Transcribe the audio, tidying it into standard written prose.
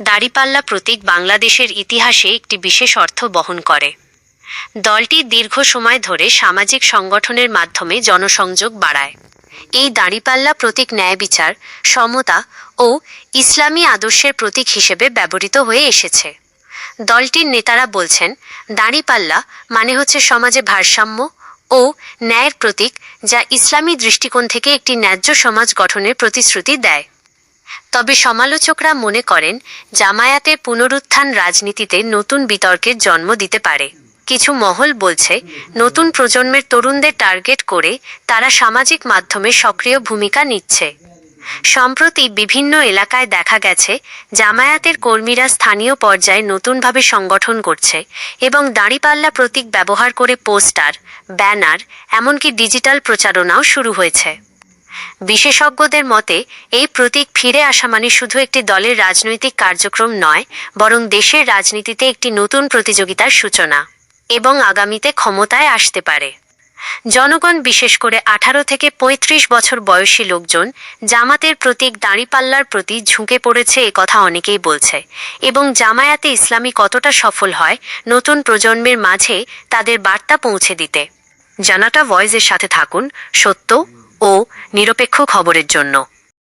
দাঁড়িপাল্লা প্রতীক বাংলাদেশের ইতিহাসে একটি বিশেষ অর্থ বহন করে। দলটি দীর্ঘ সময় ধরে সামাজিক সংগঠনের মাধ্যমে জনসংযোগ বাড়ায়। এই দাঁড়িপাল্লা প্রতীক ন্যায় বিচার, সমতা ও ইসলামী আদর্শের প্রতীক হিসেবে ব্যবহৃত হয়ে এসেছে। দলটির নেতারা বলছেন, দাঁড়িপাল্লা মানে হচ্ছে সমাজে ভারসাম্য ও ন্যায়ের প্রতীক, যা ইসলামী দৃষ্টিকোণ থেকে একটি ন্যায্য সমাজ গঠনের প্রতিশ্রুতি দেয়। তবে সমালোচকরা মনে করেন, জামায়াতের পুনরুত্থান রাজনীতিতে নতুন বিতর্কের জন্ম দিতে পারে। কিছু মহল বলছে, নতুন প্রজন্মের তরুণদের টার্গেট করে তারা সামাজিক মাধ্যমে সক্রিয় ভূমিকা নিচ্ছে। সম্প্রতি বিভিন্ন এলাকায় দেখা গেছে, জামায়াতের কর্মীরা স্থানীয় পর্যায়ে নতুনভাবে সংগঠন করছে এবং দাঁড়িপাল্লা প্রতীক ব্যবহার করে পোস্টার, ব্যানার, এমনকি ডিজিটাল প্রচারণাও শুরু হয়েছে। বিশেষজ্ঞদের মতে, এই প্রতীক ফিরে আসা মানে শুধু একটি দলের রাজনৈতিক কার্যক্রম নয়, বরং দেশের রাজনীতিতে একটি নতুন প্রতিযোগিতার সূচনা এবং আগামীতে ক্ষমতায় আসতে পারে। জনগণ, বিশেষ করে 18 থেকে 35 বছর বয়সী লোকজন, জামাতের প্রতীক দাঁড়িপাল্লার প্রতি ঝুঁকে পড়েছে একথা অনেকেই বলছে, এবং জামায়াতে ইসলামী কতটা সফল হয় নতুন প্রজন্মের মাঝে তাদের বার্তা পৌঁছে দিতে। জানাটা ভয়েসের সাথে থাকুন সত্য ও নিরপেক্ষ খবরের জন্য।